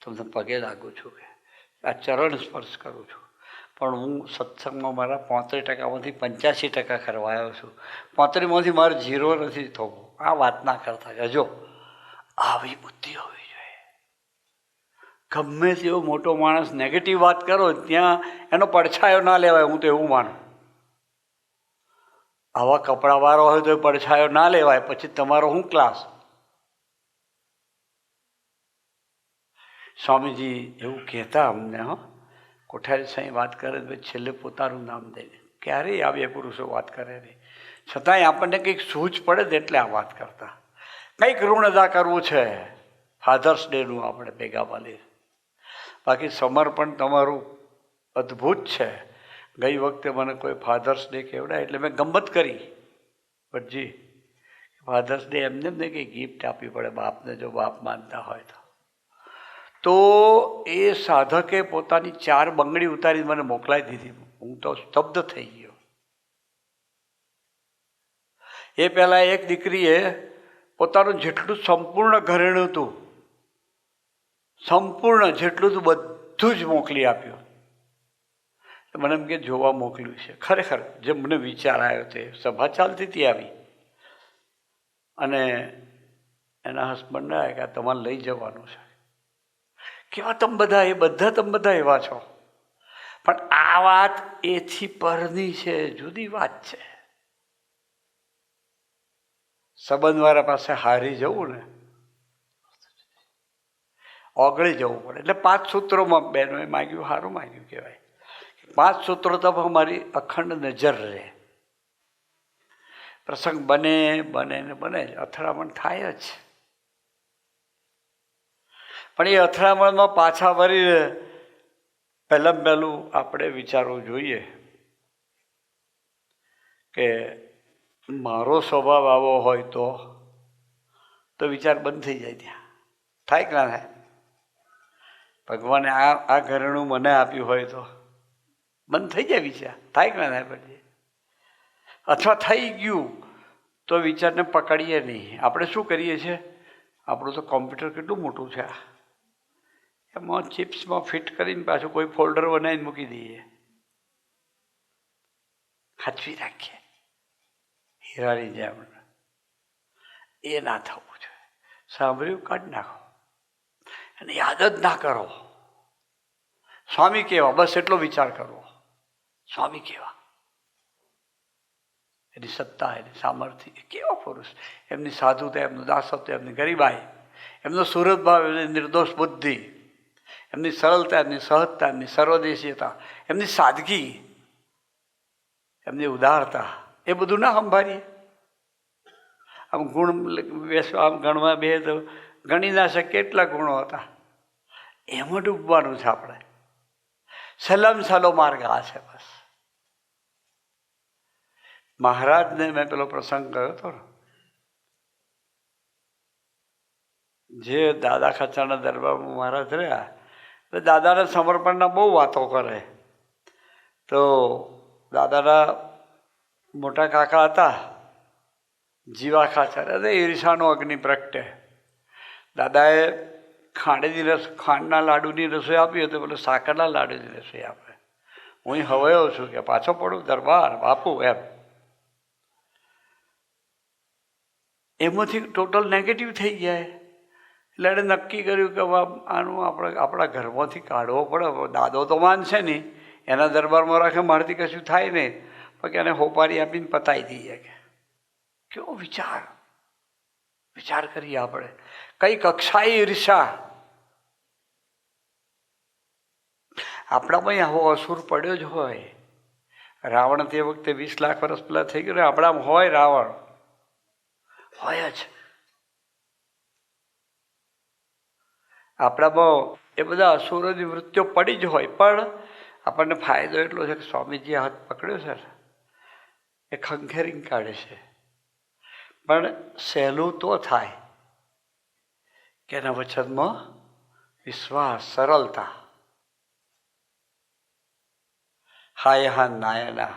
તમને પગે લાગુ છું કે આ ચરણ સ્પર્શ કરું છું, પણ હું સત્સંગમાં મારા 35%માંથી 85% કરવા આવ્યો છું. 35માંથી મારે જીરો નથી થવું. આ વાત ના કરતા જો આવી બુદ્ધિ હોવી જોઈએ. ગમે તેવો મોટો માણસ નેગેટિવ વાત કરો ત્યાં એનો પડછાયો ના લેવાય, હું તો એવું માનું. આવા કપડાવાળો હોય તો પડછાયો ના લેવાય, પછી તમારો શું ક્લાસ? સ્વામીજી એવું કહેતા અમને. કોઠારી સાંઈ વાત કરે તો છેલ્લે પોતાનું નામ દે. ક્યારેય આ બે પુરુષો વાત કરે નહીં, છતાંય આપણને કંઈક સૂઝ પડે ને એટલે આ વાત કરતા. કંઈક ઋણ અદા કરવું છે ફાધર્સ ડેનું આપણે ભેગા મળી. બાકી સમર્પણ તમારું અદ્ભુત છે. ગઈ વખતે મને કોઈ ફાધર્સ ડે કહેવડાય એટલે મેં ગમત કરી ભટજી, ફાધર્સ ડે એમને નહીં કંઈ ગિફ્ટ આપવી પડે બાપને, જો બાપ માનતા હોય તો એ સાધકે પોતાની 4 બંગડી ઉતારી મને મોકલાવી દીધી. હું તો સ્તબ્ધ થઈ ગયો. એ પહેલાં એક દીકરીએ પોતાનું જેટલું સંપૂર્ણ ઘરેણું હતું, સંપૂર્ણ જેટલું હતું બધું જ મોકલી આપ્યું. મને એમ કે જોવા મોકલ્યું છે. ખરેખર જે મને વિચાર આવ્યો તે સભા ચાલતી હતી આવી, અને એના હસબન્ડને આવ્યા કે તમારે લઈ જવાનું છે. કેવા તમે બધા, એ બધા તમે બધા એવા છો, પણ આ વાત એથી પરની છે, જુદી વાત છે. સંબંધવાળા પાસે હારી જવું ને ઓગળી જવું પડે. એટલે 5 સૂત્રોમાં બહેનોએ માગ્યું, સારું માગ્યું કહેવાય. 5 સૂત્રો તો અમારી અખંડ નજર રહે. પ્રસંગ બને બને ને બને જ, અથડામણ થાય જ. પણ એ અથડામણમાં પાછા વળીને પહેલું આપણે વિચારવું જોઈએ કે મારો સ્વભાવ આવો હોય તો વિચાર બંધ થઈ જાય. ત્યાં થાય કે ના થાય? ભગવાને આ ઘરેણું મને આપ્યું હોય તો બંધ થઈ જાય વિચાર. થાય કે ના થાય? પછી અથવા થઈ ગયું તો વિચારને પકડીએ નહીં. આપણે શું કરીએ છીએ, આપણું તો કોમ્પ્યુટર કેટલું મોટું છે, એમાં ચિપ્સમાં ફિટ કરીને પાછું કોઈ ફોલ્ડર બનાવીને મૂકી દઈએ, સાચવી રાખીએ હીરાની જેમ. એ ના થવું જોઈએ. સાંભળ્યું, કાઢી નાખો અને યાદ જ ના કરો. સ્વામી કેવા, બસ એટલો વિચાર કરવો. સ્વામી કેવા, એની સત્તા, એની સામર્થ્ય, કેવા પુરુષ, એમની સાધુતા, એમનું દાસત્વ, એમની ગરીબાઈ, એમનો સુરત ભાવ, એમની નિર્દોષ બુદ્ધિ, એમની સરળતા, એમની સહજતા, એમની સર્વદેશીયતા, એમની સાદગી, એમની ઉદારતા, એ બધું ના સંભાળીએ. આમ ગુણ આમ ગણવા બે તો ગણી ના શકે કેટલા ગુણો હતા. એમાં ડૂબવાનું છે આપણે. સહેલામાં સહેલો માર્ગ આ છે બસ. મહારાજને મેં પેલો પ્રસંગ કર્યો હતો, જે દાદા ખચાના દરબારમાં મહારાજ રહ્યા, એટલે દાદાના સમર્પણના બહુ વાતો કરે. તો દાદાના મોટા કાકા હતા જીવા ખાચર, અને ઈર્ષાનો અગ્નિ પ્રગટે. દાદાએ ખાંડના લાડુની રસોઈ આપી હતી, પેલો સાકરના લાડુની રસોઈ આપે. હું હવાયો છું કે પાછો પડું દરબાર બાપુ એમ. એમાંથી ટોટલ નેગેટિવ થઈ ગયા. એટલે એણે નક્કી કર્યું કે આનું આપણે આપણા ઘરમાંથી કાઢવો પડે. દાદો તો માનશે નહીં, એના દરબારમાં રાખે મારથી કશું થાય નહીં, પણ એને હોપારી આપીને પતાવી દઈએ. કે કેવો વિચાર કરીએ આપણે, કઈ કક્ષાએ ઈર્ષા. આપણામાં આવો અસુર પડ્યો જ હોય. રાવણ તે વખતે 20 લાખ વર્ષ પહેલાં થઈ ગયું, આપણામાં હોય, રાવણ હોય જ. આપણામાં એ બધા અસુરોની વૃત્તિઓ પડી જ હોય. પણ આપણને ફાયદો એટલો છે કે સ્વામીજીએ હાથ પકડ્યો છે ને, એ ખંખેરીને કાઢે છે. પણ સહેલું તો થાય કે એના વચનમાં વિશ્વાસ, સરળતા, હાય હા નાયના,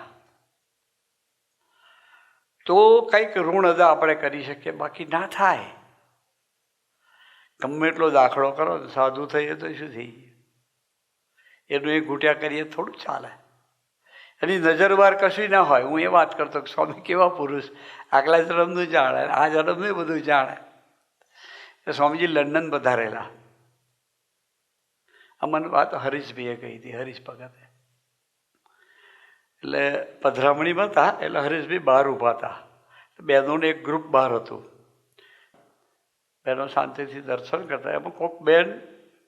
તો કંઈક ઋણ અદા આપણે કરી શકીએ, બાકી ના થાય. ગમે એટલો દાખલો કરો, સાધુ થઈએ તો શું થઈ ગયું? એનું એ ઘૂંટ્યા કરીએ થોડું ચાલે. એની નજર બહાર કશું ના હોય. હું એ વાત કરતો કે સ્વામી કેવા પુરુષ, આગલા જન્મનું જાણે, આ જન્મનું બધું જાણે. સ્વામીજી લંડન પધારેલા. અમને વાત હરીશભાઈએ કહી હતી, હરીશ ભગતે. એટલે પધરામણીમાં હતા, એટલે હરીશભાઈ બહાર ઊભા હતા. બહેનોને એક ગ્રુપ બહાર હતું. બહેનો શાંતિથી દર્શન કરતા. એમાં કોઈક બેન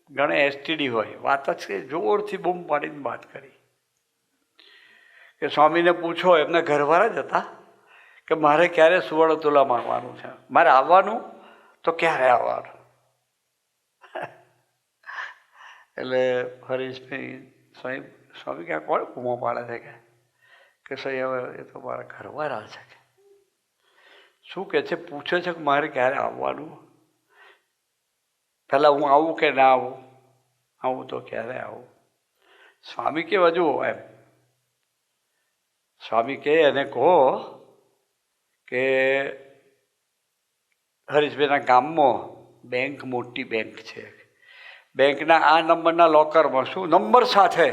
ઘણે એસટીડી હોય, વાત જ કે જોરથી બૂમ પાડીને વાત કરી કે સ્વામીને પૂછો, એમના ઘરવાળા જ હતા, કે મારે ક્યારે સુવર્ણ તુલા માંગવાનું છે, મારે આવવાનું તો ક્યારે આવવાનું? એટલે હરીશભાઈ સ્વામી સ્વામી ક્યાં કોણ બૂમો પાડે છે કે સહી હવે એ તો મારા ઘરવાળા છે કે શું કહે છે, પૂછે છે કે મારે ક્યારે આવવાનું, પહેલાં હું આવું કે ના આવું, આવું તો ક્યારે આવું. સ્વામી કે હજુ એમ સ્વામી કે એને કહો કે હરીશભાઈના ગામમાં બેંક મોટી બેંક છે, બેંકના આ નંબરના લોકરમાં શું નંબર સાથે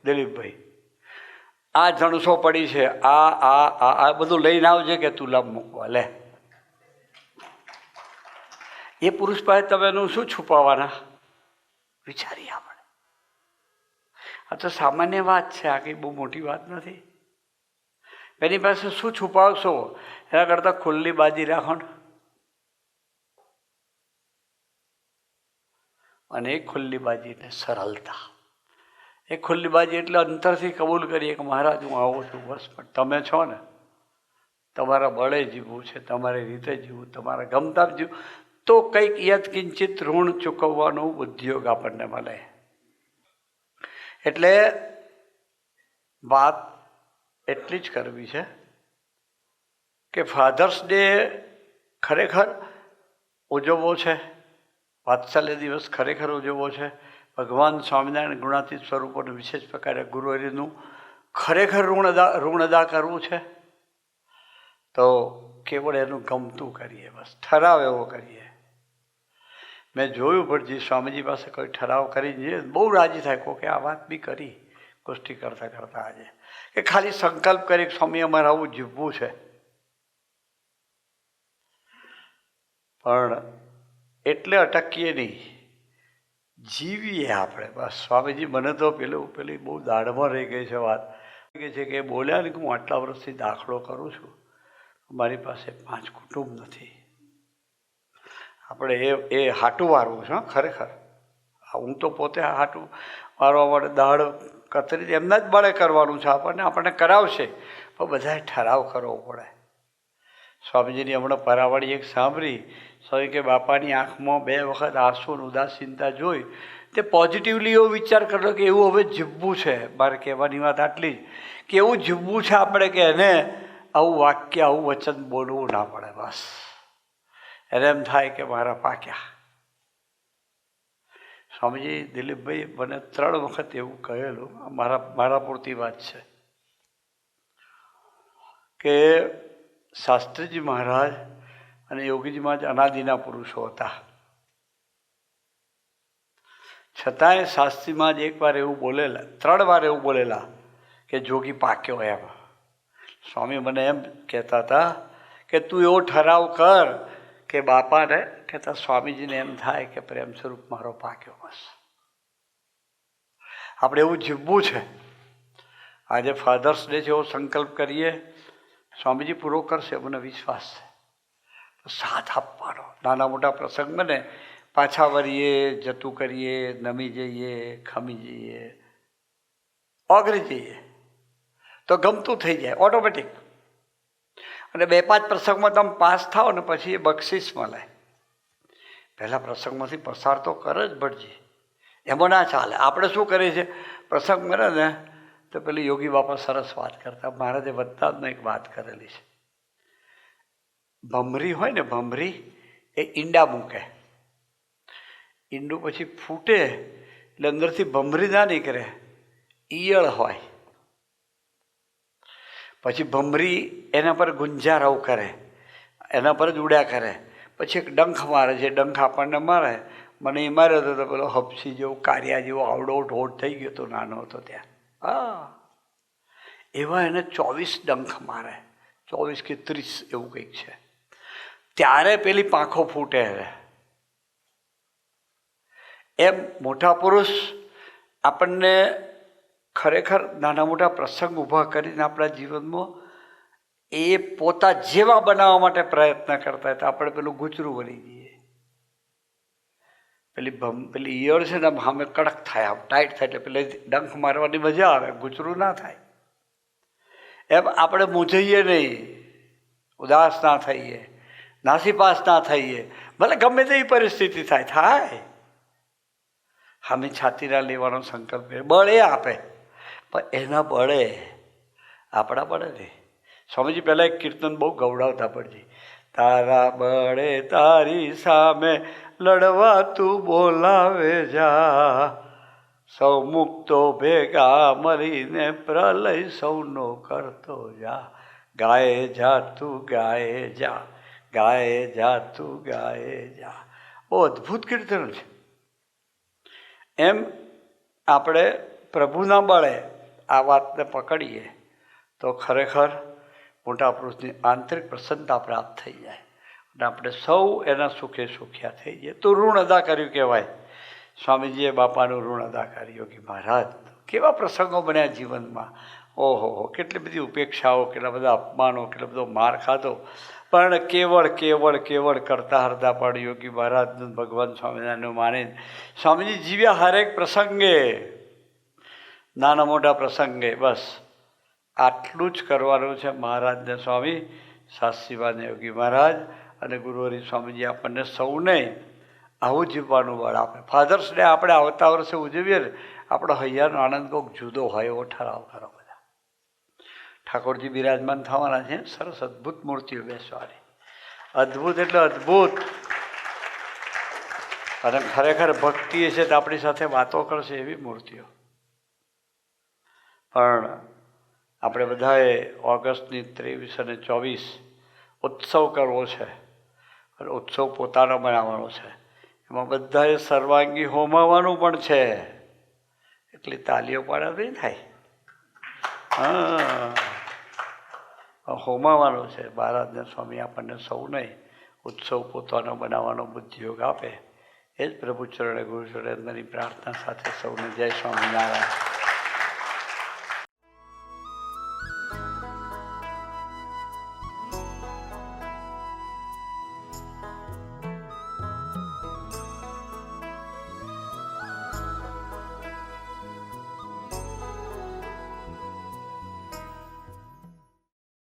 દિલીપભાઈ આ 300 પડી છે, આ બધું લઈને આવજે કે તું લાભ મૂકવા લે. એ પુરુષ પાસે તમે એનું શું છુપાવવાના, વિચારીએ આપણે. આ તો સામાન્ય વાત છે, આ કંઈ બહુ મોટી વાત નથી. એની પાસે શું છુપાવશો, એના કરતાં ખુલ્લી બાજી રાખો ને. અને એ ખુલ્લી બાજીને સરળતા, એ ખુલ્લી બાજી એટલે અંતરથી કબૂલ કરીએ કે મહારાજ હું આવું છું બસ, પણ તમે છો ને, તમારા બળે જીવવું છે, તમારી રીતે જીવવું, તમારા ગમતા જીવવું, તો કંઈક યત્કિંચિત ઋણ ચૂકવવાનો ઉદ્યોગ આપણને મળે. એટલે વાત એટલી જ કરવી છે કે ફાધર્સ ડે ખરેખર ઉજવવો છે, વાત્સલ્ય દિવસ ખરેખર ઉજવવો છે, ભગવાન સ્વામિનારાયણ ગુણાતીત સ્વરૂપોનું વિશેષ પ્રકારે ગુરુહરિનું ખરેખર ઋણ અદા કરવું છે, તો કેવળ એનું ગમતું કરીએ, બસ ઠરાવ એવો કરીએ. મેં જોયું ભટજી સ્વામીજી પાસે કોઈ ઠરાવ કરી જઈએ બહુ રાજી થાય, કોકે આ વાત બી કરી ગોષ્ઠી કરતાં કરતાં આજે, કે ખાલી સંકલ્પ કરી સ્વામી અમારે આવું જીવવું છે. પણ એટલે અટકીએ નહીં, જીવીએ આપણે બસ. સ્વામીજી મને તો પેલી બહુ દાઢમાં રહી ગઈ છે વાત, કે છે કે બોલ્યા ને કે હું આટલા વર્ષથી દાખલો કરું છું, મારી પાસે 5 કુટુંબ નથી. આપણે એ હાટું વારવું છે ખરેખર. હું તો પોતે હાટું વારવા માટે દાળ કતરી એમના જ બળે કરવાનું છે, આપણને કરાવશે, પણ બધાએ ઠરાવ કરવો પડે. સ્વામીજીની હમણાં પરાવાળી એક સાંભળી, સ્વામી કે બાપાની આંખમાં 2 વખત આંસુ ઉદાસીનતા જોઈ, તે પોઝિટિવલી એવો વિચાર કર્યો કે એવું હવે જીવવું છે. મારે કહેવાની વાત આટલી જ કે એવું જીવવું છે આપણે કે એને આવું વાક્ય આવું વચન બોલવું ના પડે. બસ એને એમ થાય કે મારા પાક્યા. સ્વામીજી દિલીપભાઈ મને 3 વખત એવું કહેલું, મારા પૂરતી વાત છે, કે શાસ્ત્રીજી મહારાજ અને યોગીજી મહારાજ અનાદિના પુરુષો હતા, છતાંય શાસ્ત્રી મહારાજ એકવાર એવું બોલેલા, 3 વાર એવું બોલેલા કે જોગી પાક્યો એમ. સ્વામી મને એમ કહેતા હતા કે તું એવો ઠરાવ કર કે બાપાને કહેતા સ્વામીજીને એમ થાય કે પ્રેમ સ્વરૂપ મારો પાક્યો. બસ આપણે એવું જીવવું છે. આજે ફાધર્સ ડે છે, એવો સંકલ્પ કરીએ, સ્વામીજી પૂરો કરશે મને વિશ્વાસ છે. તો સાથ આપવાનો, નાના મોટા પ્રસંગ બને પાછા વળીએ, જતું કરીએ, નમી જઈએ, ખમી જઈએ, ઓગળી જઈએ તો ગમતું થઈ જાય ઓટોમેટિક. અને 2-5 પ્રસંગમાં તમે પાસ થાઓ ને પછી એ બક્ષિસ મળે. પહેલાં પ્રસંગમાંથી પસાર તો કરે જ ભટજી, એમાં ના ચાલે. આપણે શું કરીએ છીએ, પ્રસંગ મળે ને તો પેલી યોગી બાપા સરસ વાત કરતા, મહારાજે વત્તાદને એક વાત કરેલી છે. ભમરી હોય ને, ભમરી એ ઈંડા મૂકે, ઈંડું પછી ફૂટે એટલે અંદરથી ભમરી ના નીકળે, ઈયળ હોય. પછી ભમરી એના પર ગુંજારવ કરે, એના પર જ ઉડ્યા કરે, પછી એક ડંખ મારે છે, ડંખ આપણને મારે, મને એ માર્યો હતો તો પેલો હપસી જેવો કારિયા જેવો આવડો ઢોઢ થઈ ગયો હતો, નાનો હતો ત્યાં. એવા એને 24 ડંખ મારે, 24 કે 30 એવું કંઈક છે, ત્યારે પેલી પાંખો ફૂટે. એમ મોટા પુરુષ આપણને ખરેખર નાના મોટા પ્રસંગ ઊભા કરીને આપણા જીવનમાં એ પોતા જેવા બનાવવા માટે પ્રયત્ન કરતા હોય તો આપણે પેલું ગૂંચરું બની જઈએ. પેલી ઈયળ છે ને સામે કડક થાય, આમ ટાઈટ થાય, એટલે પેલી ડંખ મારવાની મજા આવે, ગૂંચરું ના થાય. એમ આપણે મૂંઝાઈએ નહીં, ઉદાસ ના થઈએ, નાસીપાસ ના થઈએ, ભલે ગમે તેવી પરિસ્થિતિ થાય. હામી છાતી ના લેવાનો સંકલ્પ, બળ એ આપે, પણ એના બળે આપણા બળે નહીં. સ્વામીજી પહેલાં એક કીર્તન બહુ ગવડાવતા પડજી. તારા બળે તારી સામે લડવા તું બોલાવે જા, સૌ મુક્તો ભેગા મળીને પ્રલય સૌનો કરતો જા. ગાય જા તું ગાય જા, ગાય જા તું ગાય જા. બહુ અદ્ભુત કીર્તન છે. એમ આપણે પ્રભુના બળે આ વાતને પકડીએ તો ખરેખર મોટા પુરુષની આંતરિક પ્રસન્નતા પ્રાપ્ત થઈ જાય અને આપણે સૌ એના સુખે સુખ્યા થઈ જાય. તો ઋણ અદા કર્યું કહેવાય. સ્વામીજીએ બાપાનું ઋણ અદા કર્યું. યોગી મહારાજ કેવા પ્રસંગો બન્યા જીવનમાં. ઓહો, કેટલી બધી ઉપેક્ષાઓ, કેટલા બધા અપમાનો, કેટલો બધો માર ખાધો, પણ કેવળ કેવળ કેવળ કરતા હરતા પણ યોગી મહારાજનું ભગવાન સ્વામિનારાયણનું માનીને સ્વામીજી જીવ્યા હરેક પ્રસંગે, નાના મોટા પ્રસંગે. બસ આટલું જ કરવાનું છે મહારાજને. સ્વામી શાસ્ત્રીબાને યોગી મહારાજ અને ગુરુહરિ સ્વામીજી આપણને સૌને આવું જીવવાનું બળ આપે. ફાધર્સ ડે આપણે આવતા વર્ષે ઉજવીએ ને, આપણો હૈયાનો આનંદ કોઈક જુદો હોય એવો ઠરાવ કરો. બધા ઠાકોરજી બિરાજમાન થવાના છે. સરસ અદ્ભુત મૂર્તિઓ બેસવાની. અદ્ભુત એટલે અદ્ભુત. અને ખરેખર ભક્તિ છે તો આપણી સાથે વાતો કરશે એવી મૂર્તિઓ. પણ આપણે બધાએ ઓગસ્ટની 23 અને 24 ઉત્સવ કરવો છે. અને ઉત્સવ પોતાનો બનાવવાનો છે. એમાં બધાએ સર્વાંગી હોમાવાનું પણ છે. એટલી તાલીઓ પાડ્યા નહીં થાય. હા, હોમાવાનું છે. મહારાજને સ્વામી આપણને સૌને ઉત્સવ પોતાનો બનાવવાનો બુદ્ધિયોગ આપે. એ જ પ્રભુ ચરણે ગુરુ ચરણે પ્રાર્થના સાથે સૌને જય સ્વામિનારાયણ.